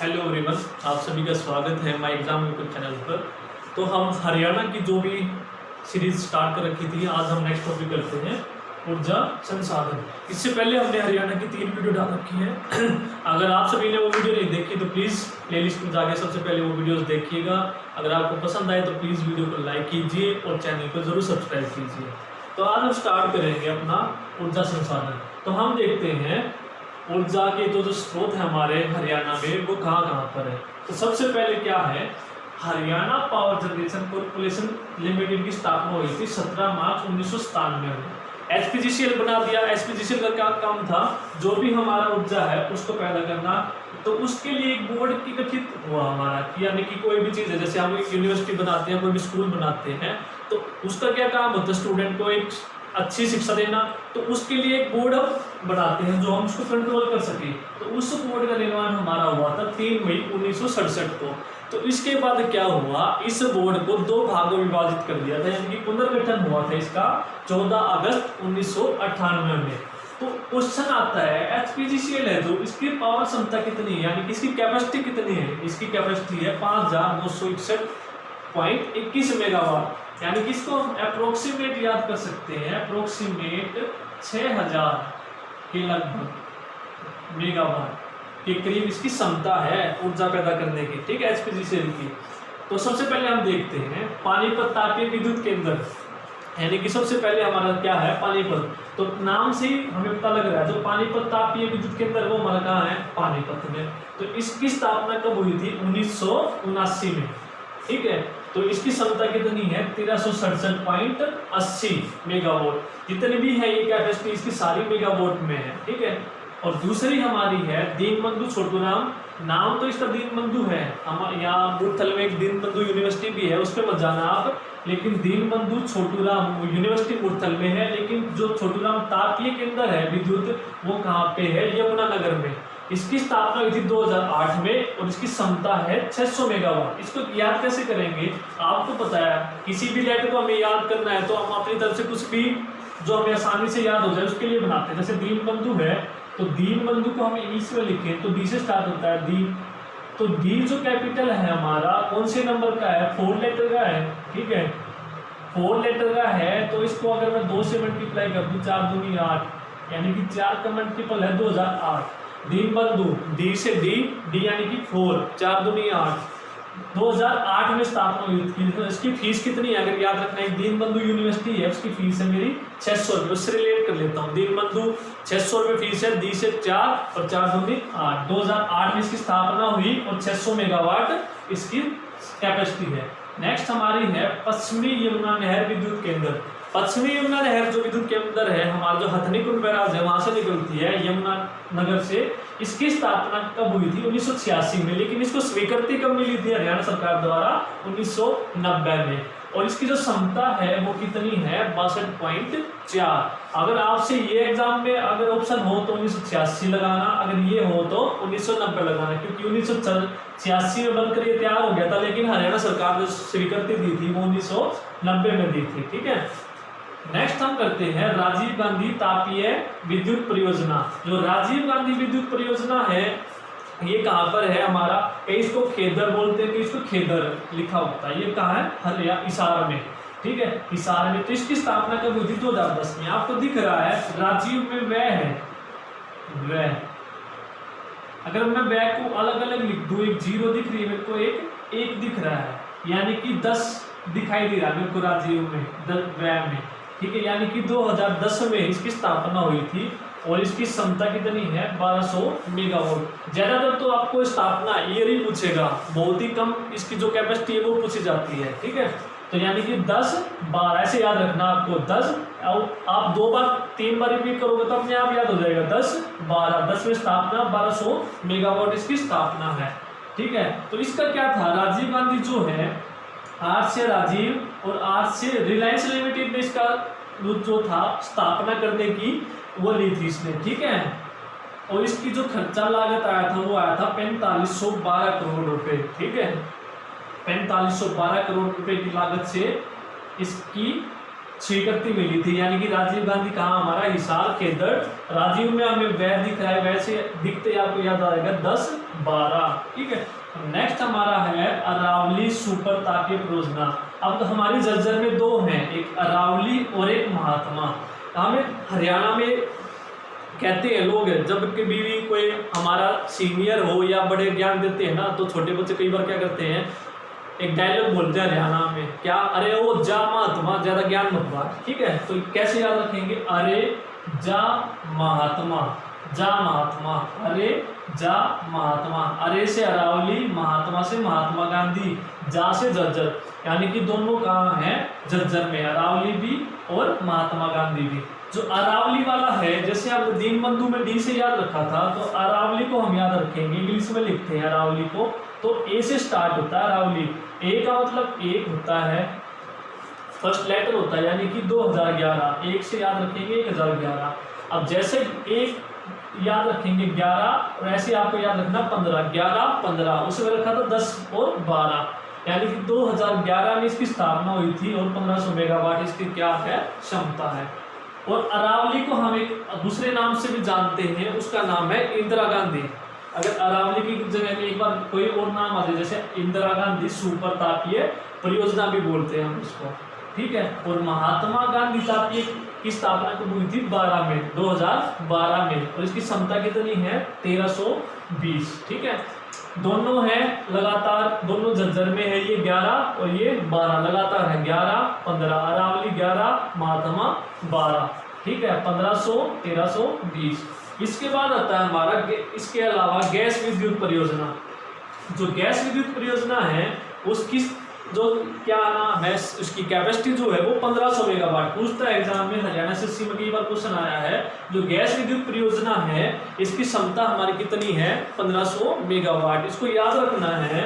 Hello everyone, आप सभी का स्वागत है माय एग्जाम यूट्यूब चैनल पर। तो हम हरियाणा की जो भी सीरीज स्टार्ट कर रखी थी, आज हम नेक्स्ट टॉपिक करते हैं ऊर्जा संसाधन। इससे पहले हमने हरियाणा की 3 वीडियो डाल रखी है। अगर आप सभी ने वो वीडियो नहीं देखी तो प्लीज़ प्लेलिस्ट में जाके सबसे पहले वो वीडियोस देखिएगा। अगर आपको पसंद आए तो प्लीज़ वीडियो को लाइक कीजिए और चैनल को ज़रूर सब्सक्राइब कीजिए। तो आज हम स्टार्ट करेंगे अपना ऊर्जा संसाधन। तो हम देखते हैं ऊर्जा के जो स्रोत है हमारे हरियाणा में वो कहाँ कहाँ पर है। तो सबसे पहले क्या है, Haryana power generation corporation limited की स्थापना हुई थी 17 मार्च 1997 में। एचपीजीसीएल बना दिया। एचपीजीसीएल का क्या काम था, जो भी हमारा ऊर्जा है उसको पैदा करना। तो उसके लिए एक बोर्ड की गठित हुआ हमारा, यानी कि कोई भी चीज़ है, जैसे हम एक यूनिवर्सिटी बनाते हैं, कोई भी स्कूल बनाते हैं, तो उसका क्या काम होता है, स्टूडेंट को एक अच्छी शिक्षा देना। तो उसके लिए एक बोर्ड हम बनाते हैं जो हम उसको कंट्रोल कर सके। तो उस बोर्ड का निर्माण हमारा हुआ था 3 मई 1967 को। तो इसके बाद क्या हुआ, इस बोर्ड को 2 भागों में विभाजित कर दिया था, यानी कि पुनर्गठन हुआ था इसका 14 अगस्त 1998 में। तो क्वेश्चन आता है, एचपीजीसीएल है जो, इसकी पावर क्षमता कितनी है, यानी कि इसकी कैपेसिटी कितनी है। इसकी कैपेसिटी है 5261.21 मेगावाट, यानी कि इसको हम अप्रोक्सीमेट याद कर सकते हैं, अप्रोक्सीमेट 6000 के लगभग मेगावाट के करीब इसकी क्षमता है ऊर्जा पैदा करने की। ठीक है, एचपीजीसीएल की। तो सबसे पहले हम देखते हैं पानीपत तापीय विद्युत केंद्र, यानी कि सबसे पहले हमारा क्या है, पानीपत। तो नाम से ही हमें पता लग रहा है, जो पानीपत तापीय विद्युत केंद्र वो हमारा कहाँ है, पानीपत में। तो इसकी स्थापना कब हुई थी, 1979 में। ठीक है, तो इसकी क्षमता कितनी है, 1367.80 मेगावाट। जितनी भी है ये कैपेसिटी इसकी सारी मेगावाट में है। ठीक है, और दूसरी हमारी है दीनबंधु छोटूराम। नाम तो इसका दीनबंधु है, हम यहाँ मुरथल में एक दीनबंधु यूनिवर्सिटी भी है, उस पर मत जाना आप। लेकिन दीनबंधु छोटूराम यूनिवर्सिटी मुरथल में है, लेकिन जो छोटूराम तापीय केंद्र है विद्युत वो कहाँ पे है, यमुनानगर में। इसकी स्थापना हुई थी 2008 में और इसकी क्षमता है 600 मेगावाट। इसको याद कैसे करेंगे, आपको पता है किसी भी लेटर को हमें याद करना है तो हम अपनी तरफ से कुछ भी जो हमें आसानी से याद हो जाए उसके लिए बनाते हैं। जैसे दीनबंधु है तो दीनबंधु को हम ई से लिखें तो डी से स्टार्ट होता है, दी। तो डी जो कैपिटल है हमारा कौन से नंबर का है, 4 लेटर का है। ठीक है, 4 लेटर का है। तो इसको अगर मैं 2 से मल्टीप्लाई कर दूँ, 4 दूनी 8, यानी कि 4 का मल्टीपल है 2008। दीनबंधु डी से डी यानी कि 4, 4 दूनी 8, 2008 में स्थापना हुई थी। तो इसकी फीस कितनी है, अगर याद रखना है, दीनबंधु यूनिवर्सिटी है, उसकी फीस है मेरी 600 रुपये। उससे रिलेट कर लेता हूँ, दीनबंधु 600 रुपये फीस है, डी से 4 और 4 दूनी 8। 2008 में इसकी स्थापना हुई और 600 मेगावाट इसकी कैपेसिटी है। नेक्स्ट हमारी है पश्चिमी यमुना नहर विद्युत केंद्र। पश्चिमी यमुना नहर जो विद्युत केंद्र है हमारा, जो हथनी कुंड बैराज है वहां से निकलती है यमुना नगर से। इसकी स्थापना कब हुई थी, 1986 में। लेकिन इसको स्वीकृति कब मिली थी, हरियाणा सरकार द्वारा 1990 में। और इसकी जो क्षमता है वो कितनी है, 62.4। अगर आपसे ये एग्जाम में अगर ऑप्शन हो तो 1986 लगाना, अगर ये हो तो 1990 लगाना, क्योंकि 1986 में बनकर ये तैयार हो गया था, लेकिन हरियाणा सरकार जो स्वीकृति दी थी वो 1990 में दी थी। ठीक है, नेक्स्ट हम करते हैं राजीव गांधी तापीय विद्युत परियोजना। जो राजीव गांधी विद्युत परियोजना है ये कहाँ पर है हमारा, इसको खेदर बोलते हैं, तो इसको खेदर लिखा होता है। ये कहाँ है, हरियाणा, हिसार में। ठीक है, हिसार में। तो इसकी स्थापना कब हुई थी, 2010 में। आपको दिख रहा है राजीव में वह है, वह। अगर मैं वह को अलग अलग लिख दूं, एक 0 दिख रही है मेरे को, एक दिख रहा है, यानी कि 10 दिखाई दे रहा है मेरे को राजीव में, वह में। ठीक है, यानी कि 2010 में इसकी स्थापना हुई थी और इसकी क्षमता कितनी है, 1200 मेगावाट। ज्यादातर तो आपको स्थापना ईयर ही पूछेगा, बहुत ही कम इसकी जो कैपेसिटी है वो पूछी जाती है। ठीक है, तो यानी कि 10 12 ऐसे याद रखना आपको। 10 और आप 2 बार 3 बार रिपीट करोगे तो अपने आप याद हो जाएगा। 10 12, 10 में स्थापना, 1200 मेगावाट इसकी स्थापना है। ठीक है, तो इसका क्या था, राजीव गांधी जो है, आज से राजीव और आज से रिलायंस लिमिटेड ने इसका जो था स्थापना करने की वो ली थी इसने। ठीक है, और इसकी जो खर्चा लागत आया था वो आया था 4512 करोड़ रुपए। ठीक है, 4512 करोड़ रुपए की लागत से इसकी स्वीकृति मिली थी, यानी कि राजीव गांधी कहाँ हमारा हिसार खेदड़, राजीव में हमें वह दिख रहा है, वैसे दिखते आपको याद आएगा 10-12, ठीक है। नेक्स्ट हमारा है अरावली सुपर तापीय परियोजना। अब तो हमारी झज्जर में दो हैं, एक अरावली और एक महात्मा। हमें हरियाणा में कहते हैं लोग, जब कभी भी कोई हमारा सीनियर हो या बड़े ज्ञान देते हैं ना, तो छोटे बच्चे कई बार क्या करते हैं, एक डायलॉग बोलते हैं हरियाणा में, क्या, अरे वो जा महात्मा, ज्यादा ज्ञान मत बांट, ठीक है। तो कैसे याद रखेंगे, अरे जा महात्मा, जा महात्मा, अरे जा महात्मा, अरे से अरावली, महात्मा से महात्मा गांधी, जा से झज्जर, यानी कि दोनों कहाँ हैं, झज्जर में, अरावली भी और महात्मा गांधी भी। जो अरावली वाला है, जैसे आप दीनबंधु में डी से याद रखा था, तो अरावली को हम याद रखेंगे, इंग्लिश में लिखते हैं अरावली को, तो ए से स्टार्ट होता है अरावली। ए का मतलब एक होता है, फर्स्ट लेटर होता है, यानी कि 2011, एक से याद रखेंगे 1011। अब जैसे एक याद रखेंगे 11, और ऐसे आपको याद रखना 15, 11 15, उसमें रखा था 10 और 12, यानी कि 2011 में इसकी स्थापना हुई थी और 1500 मेगावाट इसकी क्या है, क्षमता है। और अरावली को हम एक दूसरे नाम से भी जानते हैं, उसका नाम है इंदिरा गांधी। अगर अरावली की जगह में एक बार कोई और नाम आ जाए, जैसे इंदिरा गांधी सुपर तापीय परियोजना भी बोलते हैं हम इसको, ठीक है। और महात्मा गांधी तापीय की स्थापना कब हुई थी, 12 में, 2012 में, और इसकी क्षमता कितनी है, 1320, ठीक है। दोनों हैं लगातार, दोनों झज्जर में है, ये 11 और ये 12 लगातार है, 11-15, अरावली 11, महात्मा 12, ठीक है, 1500 1320। इसके बाद आता है हमारा, इसके अलावा गैस विद्युत परियोजना। जो गैस विद्युत परियोजना है उसकी जो क्या नाम है, उसकी कैपेसिटी जो है वो 1500 मेगावाट। पूछता है एग्जाम में, हरियाणा से में कई बार क्वेश्चन आया है, जो गैस विद्युत परियोजना है इसकी क्षमता हमारी कितनी है, 1500 मेगावाट। इसको याद रखना है।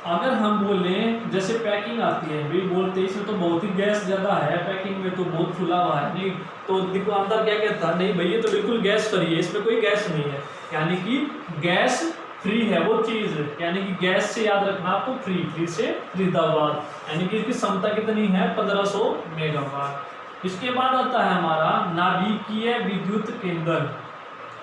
अगर हम बोलें जैसे पैकिंग आती है, भी बोलते हैं इसमें तो बहुत ही गैस ज़्यादा है, पैकिंग में तो बहुत खुला हुआ है, नहीं तो दुकानदार क्या कहता है, नहीं भैया तो बिल्कुल गैस फ्री है, इसमें कोई गैस नहीं है, यानी कि गैस फ्री है वो चीज़, यानी कि गैस से याद रखना आपको, फ्री से फरीदाबाद, यानी कि इसकी क्षमता कितनी है, 1500 मेगावाट। इसके बाद आता है हमारा नाभिकीय विद्युत केंद्र।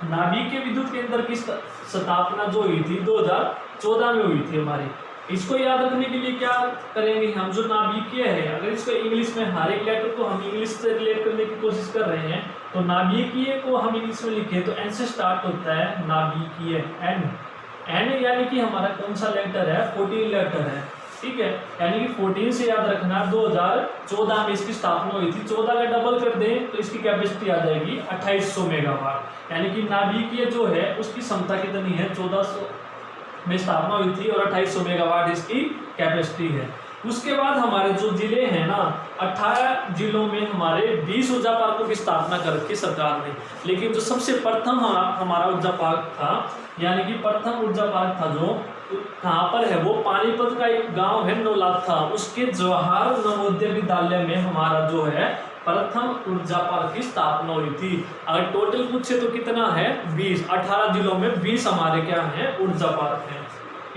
नाभिकीय विद्युत केंद्र की स्थापना जो हुई थी 2014 में हुई थी हमारी। इसको याद रखने के लिए क्या करेंगे हम, जो नाभिकीय है, अगर इसको इंग्लिश में हर एक लेटर को हम इंग्लिश से रिलेट करने की कोशिश कर रहे हैं, तो नाभिकीय को हम इंग्लिश में लिखें तो एन से स्टार्ट होता है, नाभिकीय, एन यानी कि हमारा कौन सा लेटर है, 14 लेटर है, ठीक है, यानी कि 14 से याद रखना। 2014 में इसकी स्थापना हुई थी, 14 का डबल कर दें तो इसकी कैपेसिटी आ जाएगी 2800 मेगावाट, यानी कि नाभिकीय जो है उसकी क्षमता कितनी है, 1400 में स्थापना हुई थी और 2800 मेगावाट इसकी कैपेसिटी है। उसके बाद हमारे जो जिले हैं ना, 18 जिलों में हमारे 20 ऊर्जा पार्कों की स्थापना कर रखी सरकार ने, लेकिन जो सबसे प्रथम हमारा ऊर्जा पार्क था, यानी कि प्रथम ऊर्जा पार्क था जो कहाँ पर है, वो पानीपत का एक गांव है नौलाथा, उसके जवाहर नवोदय विद्यालय में हमारा जो है प्रथम ऊर्जा पार्क की स्थापना हुई थी। अगर टोटल पूछे तो कितना है, 20, 18 जिलों में 20 हमारे क्या हैं, ऊर्जा पार्क हैं।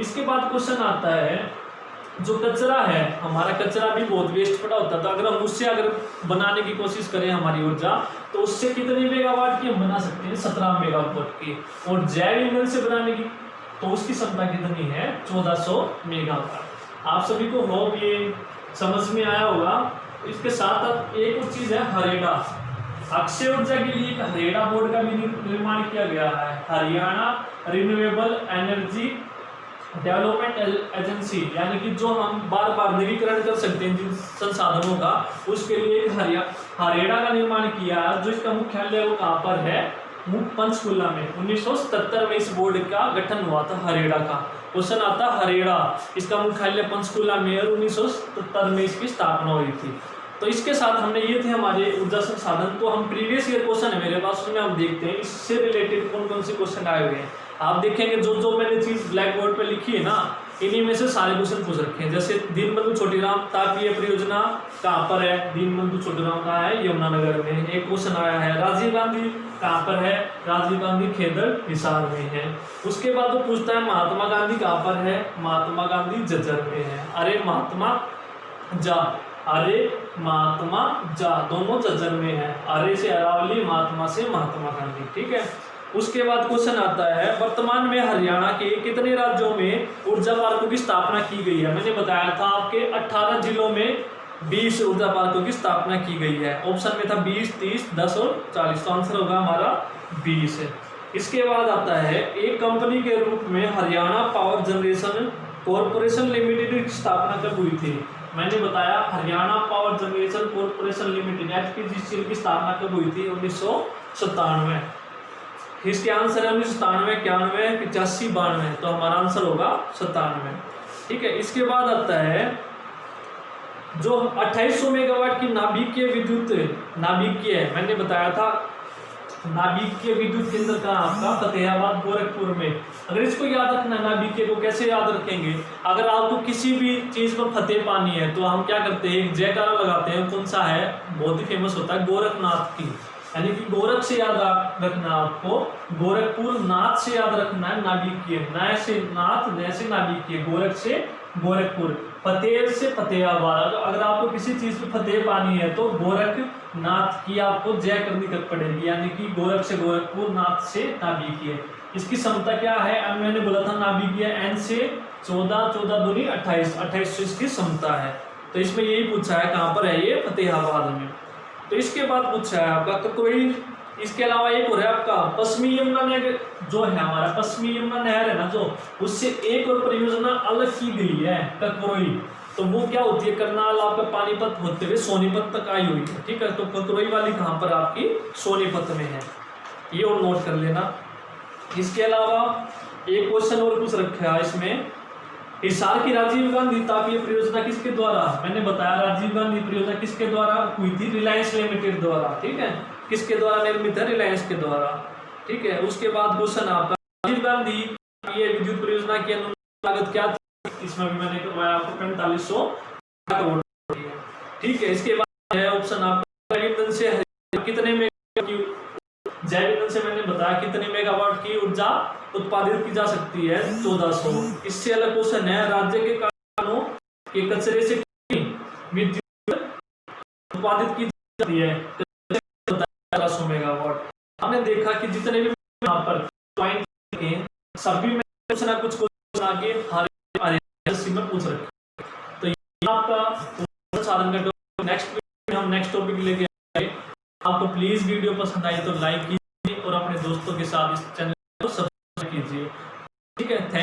इसके बाद क्वेश्चन आता है, जो कचरा है हमारा, कचरा भी बहुत वेस्ट पड़ा होता था, अगर हम उससे अगर बनाने की कोशिश करें हमारी ऊर्जा, तो उससे कितने मेगावाट की हम बना सकते हैं, 17 मेगावाट की। और जैव ईंधन से बनाने की तो उसकी क्षमता कितनी है, 1400 मेगावाट। आप सभी को होप ये समझ में आया होगा। इसके साथ साथ एक और चीज़ है हरेड़ा। अक्षय ऊर्जा के लिए एक हरेड़ा बोर्ड का भी निर्माण किया गया है, Haryana renewable energy development agency, यानी कि जो हम बार बार नवीकरण कर सकते हैं जिन संसाधनों का, उसके लिए एक हरेड़ा का निर्माण किया, जो इसका मुख्यालय वो कहाँ पर है, पंचकुला में। 1977 में इस बोर्ड का गठन हुआ था, हरेड़ा का। क्वेश्चन आता हरेड़ा, इसका मुख्यालय पंचकुला में और 1977 में इसकी स्थापना हुई थी। तो इसके साथ हमने ये थे हमारे ऊर्जा संसाधन। तो हम प्रीवियस ईयर क्वेश्चन है मेरे पास, उसमें हम देखते हैं इससे रिलेटेड कौन कौन से क्वेश्चन आए हुए हैं। आप देखेंगे जो मैंने चीज़ ब्लैक बोर्ड पे लिखी है ना, इन्हीं में से सारे क्वेश्चन पूछ रखे हैं। जैसे दीनबंधु छोटीराम तापीय परियोजना कहाँ पर है, दीनबंधु छोटीराम कहाँ है, यमुनानगर में। एक क्वेश्चन आया है राजीव गांधी कहाँ पर है, राजीव गांधी खेदड़ हिसार में है। उसके बाद वो पूछता है महात्मा गांधी कहाँ पर है, महात्मा गांधी झज्जर में है। अरे महात्मा जा, अरे महात्मा जा, दोनों जजर में है, अरे से अरावली, महात्मा से महात्मा गांधी। ठीक है, उसके बाद क्वेश्चन आता है वर्तमान में हरियाणा के कितने राज्यों में ऊर्जा पार्कों की स्थापना की गई है। मैंने बताया था आपके 18 जिलों में 20 ऊर्जा पार्कों की स्थापना की गई है। ऑप्शन में था 20, 30, 10 और 40, तो आंसर होगा हमारा 20 है। इसके बाद आता है एक कंपनी के रूप में Haryana power generation corporation limited की स्थापना कब हुई थी। मैंने बताया Haryana power generation corporation limited HPGCL की स्थापना कब हुई थी, 1997। इसके आंसर है 1997, 91, 85, 92, तो हमारा आंसर होगा 97। ठीक है, इसके बाद आता है जो 2800 मेगावाट की नाभिकीय विद्युत, नाभिकीय है, मैंने बताया था नाभिकीय विद्युत केंद्र का आपका फतेहाबाद गोरखपुर में। अगर इसको याद रखना, नाभिकीय को कैसे याद रखेंगे, अगर आपको किसी भी चीज पर फतेह पानी है तो हम क्या करते हैं, एक जयकारा लगाते हैं, कौन सा है, बहुत ही फेमस होता है, गोरखनाथ की, यानी कि गोरख से याद रखना आपको, गोरखपुर, नाथ से याद रखना है नाभिकीय, नय से नाथ, नय से नाभिकीय, गोरख से गोरखपुर, फतेह से फतेहाबाद। अगर आपको किसी चीज पे फतेह पानी है तो गोरखनाथ की आपको जय करनी पड़ेगी, यानी कि गोरख से गोरखपुर, नाथ से नाभिकीय। इसकी क्षमता क्या है, मैंने बोला था नाभिकीय N से 14, 14 दूनी 28, 28 से इसकी क्षमता है। तो इसमें यही पूछा है कहाँ पर है ये, फतेहाबाद में। तो इसके बाद पूछा है आपका ककरोई, इसके अलावा एक और है आपका पश्चिमी यमुना नहर, जो है हमारा पश्चिमी यमुना नहर है ना, जो उससे एक और परियोजना अलग की गई है ककरोई, तो वो क्या होती है, करनाल आपका पानीपत होते हुए सोनीपत तक आई हुई है। ठीक है, तो ककरोई वाली कहाँ पर आपकी, सोनीपत में है, ये और नोट कर लेना। इसके अलावा एक क्वेश्चन और कुछ रखा है इसमें, हिसार की राजीव गांधी तापीय परियोजना किसके द्वारा, मैंने बताया राजीव गांधी परियोजना किसके द्वारा हुई थी, रिलायंस लिमिटेड द्वारा। ठीक है, किसके द्वारा निर्मित है, रिलायंस के द्वारा। ठीक है, उसके बाद क्वेश्चन आपका राजीव गांधी ये विद्युत परियोजना की अनुमानित लागत क्या थी, इसमें भी मैंने करवाया आपको 4500 करोड़। ठीक है, इसके बाद है ऑप्शन आपका जैव ईंधन से कितने मेगावाट की, जैव ईंधन से मैंने बताया कितने मेगावाट की ऊर्जा उत्पादित की जा सकती है, 1400। इससे अलग क्वेश्चन है राज्य के कारखानों के कचरे से विद्युत उत्पादित की जाती है, 1400 मेगावाट। हमने देखा कि जितने भी यहाँ पर पॉइंट के सभी में कुछ ना कुछ आगे में पूछ रखे, तो ये आपका साधन का नेक्स्ट टॉपिक लेके आए। आपको प्लीज वीडियो पसंद आई तो लाइक कीजिए और अपने दोस्तों के साथ इस चैनल को सब्सक्राइब कीजिए। ठीक है, थैंक